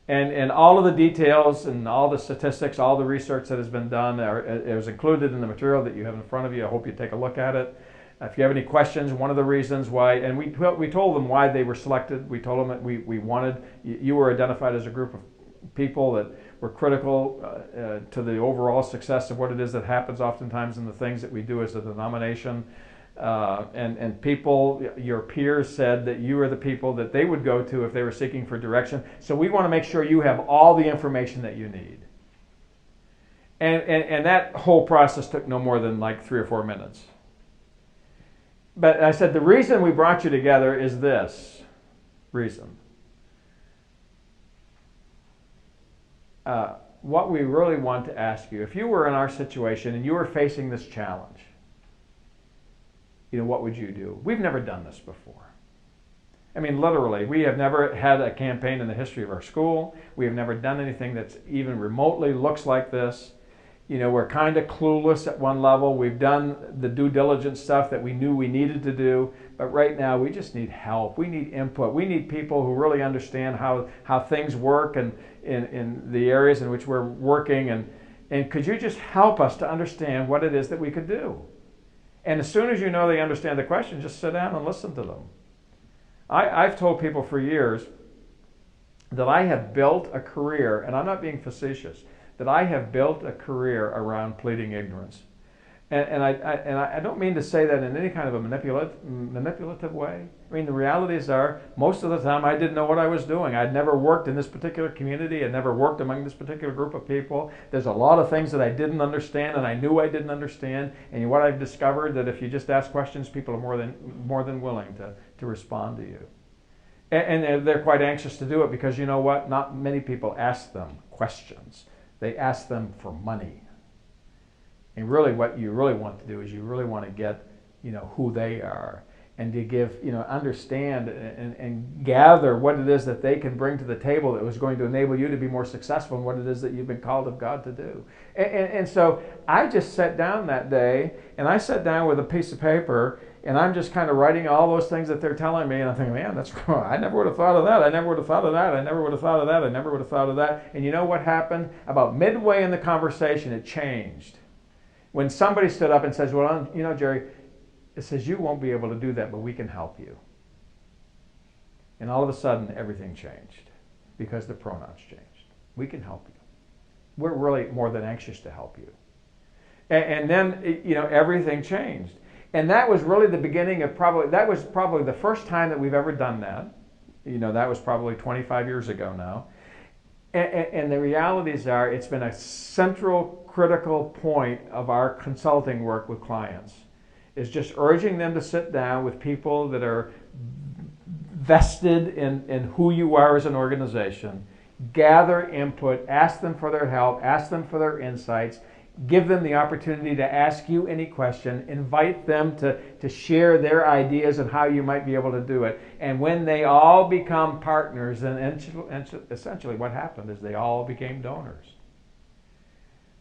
And all of the details and all the statistics, all the research that has been done is included in the material that you have in front of you. I hope you take a look at it. If you have any questions, one of the reasons why, and we told them why they were selected. We told them that we wanted, you were identified as a group of people that were critical to the overall success of what it is that happens oftentimes in the things that we do as a denomination. And people, your peers said that you are the people that they would go to if they were seeking for direction. So we want to make sure you have all the information that you need. And that whole process took no more than like 3 or 4 minutes. But I said, the reason we brought you together is this reason. What we really want to ask you, if you were in our situation and you were facing this challenge, what would you do? We've never done this before. I mean, literally, we have never had a campaign in the history of our school. We have never done anything that's even remotely looks like this. We're kind of clueless at one level. We've done the due diligence stuff that we knew we needed to do, but right now we just need help. We need input. We need people who really understand how things work and in the areas in which we're working. And could you just help us to understand what it is that we could do? And as soon as you know they understand the question, just sit down and listen to them. I've told people for years that I have built a career, and I'm not being facetious, that I have built a career around pleading ignorance. And I don't mean to say that in any kind of a manipulative way. I mean, the realities are, most of the time I didn't know what I was doing. I'd never worked in this particular community. I'd never worked among this particular group of people. There's a lot of things that I didn't understand, and I knew I didn't understand. And what I've discovered, that if you just ask questions, people are more than willing to respond to you. And they're quite anxious to do it, because you know what? Not many people ask them questions. They ask them for money. And really what you really want to do is you really want to get, who they are, and to give, understand and gather what it is that they can bring to the table that was going to enable you to be more successful in what it is that you've been called of God to do. And so I just sat down that day, and I sat down with a piece of paper, and I'm just kind of writing all those things that they're telling me, and I'm thinking, man, that's cool. I never would have thought of that. I never would have thought of that. I never would have thought of that. I never would have thought of that. And you know what happened? About midway in the conversation, it changed. When somebody stood up and says, well, Jerry, it says you won't be able to do that, but we can help you. And all of a sudden, everything changed because the pronouns changed. We can help you. We're really more than anxious to help you. And then, everything changed. And that was really the beginning of that was probably the first time that we've ever done that. That was probably 25 years ago now. And the realities are, it's been a central, critical point of our consulting work with clients, is just urging them to sit down with people that are vested in who you are as an organization, gather input, ask them for their help, ask them for their insights, give them the opportunity to ask you any question, invite them to share their ideas on how you might be able to do it. And when they all become partners, and essentially what happened is they all became donors.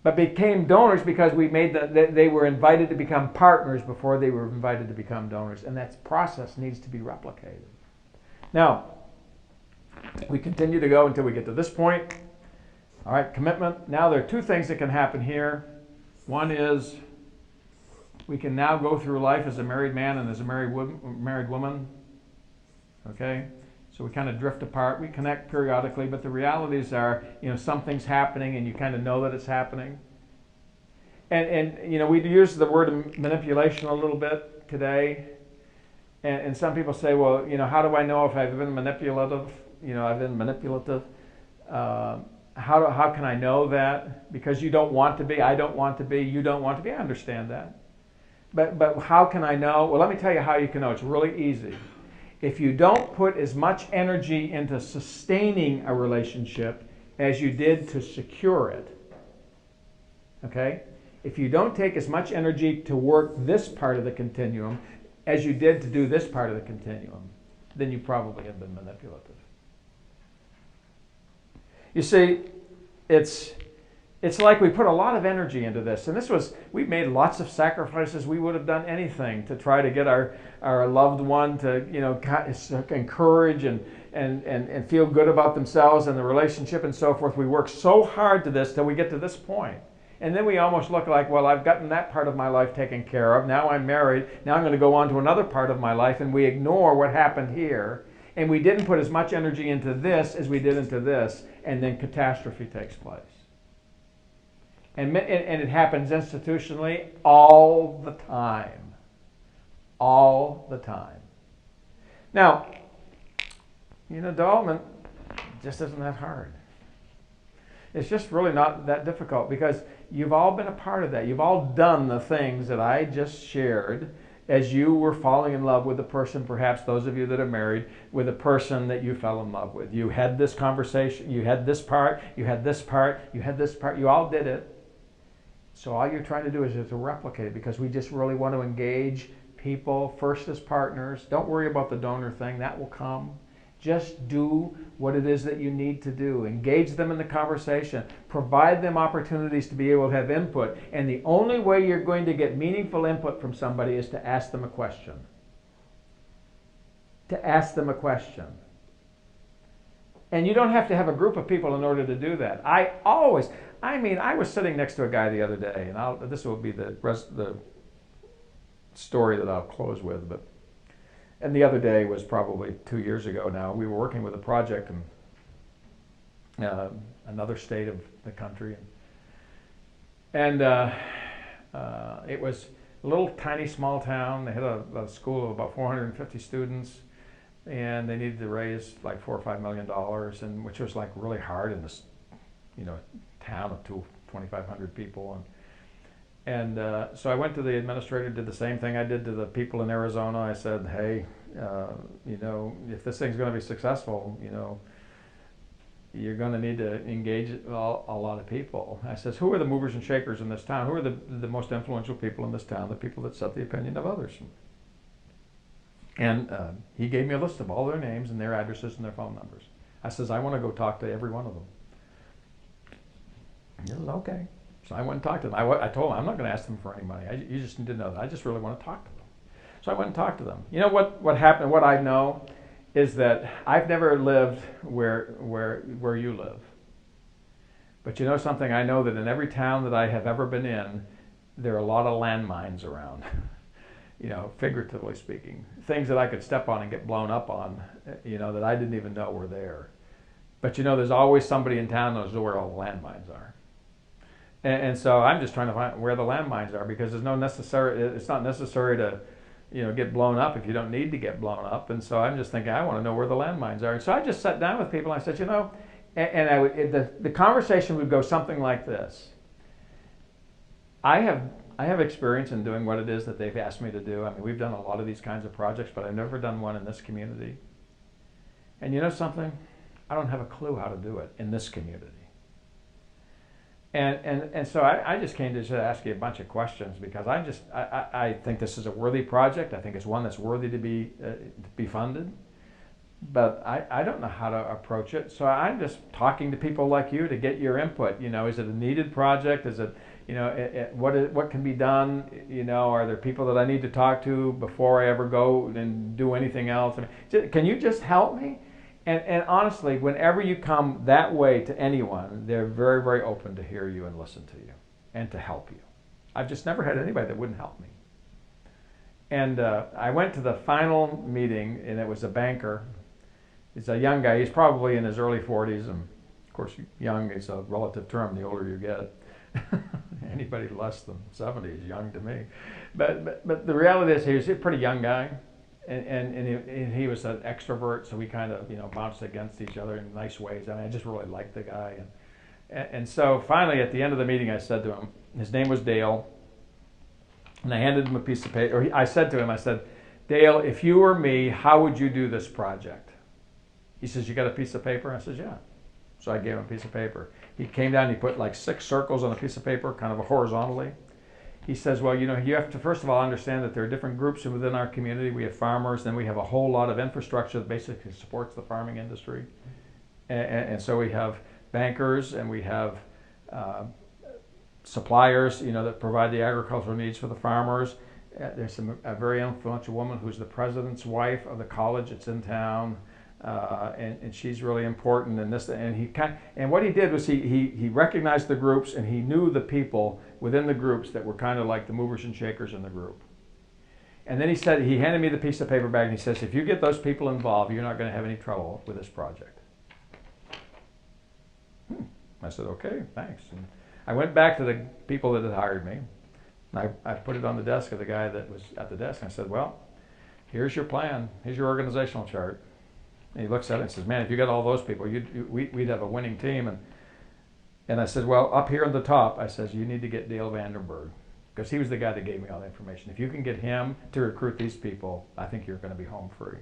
But became donors because they were invited to become partners before they were invited to become donors. And that process needs to be replicated. Now, we continue to go until we get to this point. All right, commitment. Now there are two things that can happen here. One is we can now go through life as a married man and as a married woman. Okay? So we kind of drift apart. We connect periodically, but the realities are, something's happening and you kind of know that it's happening. And we use the word manipulation a little bit today. And some people say, well, how do I know if I've been manipulative? I've been manipulative. How can I know that? Because you don't want to be, I don't want to be, you don't want to be. I understand that. But how can I know? Well, let me tell you how you can know. It's really easy. If you don't put as much energy into sustaining a relationship as you did to secure it, okay? If you don't take as much energy to work this part of the continuum as you did to do this part of the continuum, then you probably have been manipulative. You see, it's like we put a lot of energy into this, and we made lots of sacrifices. We would have done anything to try to get our loved one to, encourage and feel good about themselves and the relationship and so forth. We work so hard to this till we get to this point. And then we almost look like, well, I've gotten that part of my life taken care of. Now I'm married. Now I'm going to go on to another part of my life, and we ignore what happened here. And we didn't put as much energy into this as we did into this, and then catastrophe takes place. And it happens institutionally all the time. All the time. Now, development just isn't that hard. It's just really not that difficult because you've all been a part of that. You've all done the things that I just shared as you were falling in love with the person, perhaps those of you that are married, with the person that you fell in love with. You had this conversation, you had this part, you had this part, you had this part, you all did it. So all you're trying to do is just to replicate it because we just really want to engage people first as partners. Don't worry about the donor thing, that will come. Just do what it is that you need to do. Engage them in the conversation. Provide them opportunities to be able to have input. And the only way you're going to get meaningful input from somebody is to ask them a question. To ask them a question. And you don't have to have a group of people in order to do that. I was sitting next to a guy the other day, and this will be the story that I'll close with, and the other day was probably 2 years ago now. We were working with a project in another state of the country. And it was a little tiny small town. They had a school of about 450 students. And they needed to raise like $4 or $5 million, and which was like really hard in this, town of 2,500 people. And so I went to the administrator, did the same thing I did to the people in Arizona. I said, hey, if this thing's going to be successful, you're going to need to engage a lot of people. I says, who are the movers and shakers in this town? Who are the most influential people in this town, the people that set the opinion of others? And he gave me a list of all their names and their addresses and their phone numbers. I says, I want to go talk to every one of them. He says, okay. So I went and talked to them. I told him, I'm not going to ask them for any money. You just need to know that. I just really want to talk to them. So I went and talked to them. You know what happened, what I know is that I've never lived where you live. But you know something? I know that in every town that I have ever been in, there are a lot of landmines around. figuratively speaking, things that I could step on and get blown up on, that I didn't even know were there. But there's always somebody in town that knows where all the landmines are. And so I'm just trying to find where the landmines are, because it's not necessary to, get blown up if you don't need to get blown up. And so I'm just thinking, I want to know where the landmines are. And so I just sat down with people and I said, the conversation would go something like this. I have experience in doing what it is that they've asked me to do. I mean, we've done a lot of these kinds of projects, but I've never done one in this community. And you know something? I don't have a clue how to do it in this community. And so I just came to just ask you a bunch of questions, because I think this is a worthy project. I think it's one that's worthy to be funded. But I don't know how to approach it. So I'm just talking to people like you to get your input. Is it a needed project? Is it, what can be done? Are there people that I need to talk to before I ever go and do anything else? I mean, can you just help me? And honestly, whenever you come that way to anyone, they're very, very open to hear you and listen to you and to help you. I've just never had anybody that wouldn't help me. And I went to the final meeting, and it was a banker. He's a young guy. He's probably in his early 40s. And of course, young is a relative term the older you get. Anybody less than 70 is young to me. But the reality is, he was a pretty young guy. And he was an extrovert, so we kind of bounced against each other in nice ways. I mean, I just really liked the guy, and so finally at the end of the meeting, I said to him, his name was Dale, and I handed him a piece of paper. I said to him, Dale, if you were me, how would you do this project? He says, you got a piece of paper? I said, yeah. So I gave him a piece of paper. He came down, he put like 6 circles on a piece of paper, kind of horizontally. He says, well, you have to first of all understand that there are different groups within our community. We have farmers, then we have a whole lot of infrastructure that basically supports the farming industry. And so we have bankers, and we have suppliers, that provide the agricultural needs for the farmers. There's a very influential woman who's the president's wife of the college that's in town. And she's really important in this. And what he did was he recognized the groups, and he knew the people within the groups that were kind of like the movers and shakers in the group. And then he handed me the piece of paper back, and he says, if you get those people involved, you're not going to have any trouble with this project. I said, okay, thanks. And I went back to the people that had hired me. And I put it on the desk of the guy that was at the desk, and I said, well, here's your plan. Here's your organizational chart. And he looks at it and says, man, if you got all those people, we'd have a winning team. And I said, well, up here on the top, I says, you need to get Dale Vandenberg, because he was the guy that gave me all the information. If you can get him to recruit these people, I think you're going to be home free.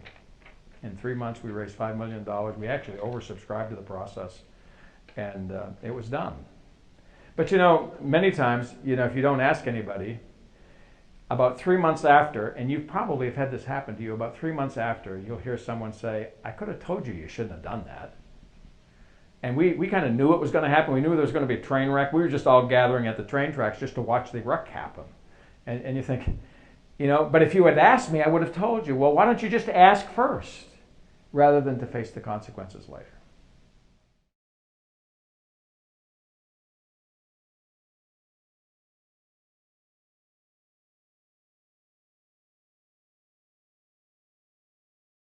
In 3 months, we raised $5 million. We actually oversubscribed to the process, and it was done. But many times, if you don't ask anybody, about 3 months after, and you probably have had this happen to you, about 3 months after, you'll hear someone say, I could have told you you shouldn't have done that. And we kind of knew it was going to happen. We knew there was going to be a train wreck. We were just all gathering at the train tracks just to watch the wreck happen. And you think, but if you had asked me, I would have told you. Well, why don't you just ask first rather than to face the consequences later?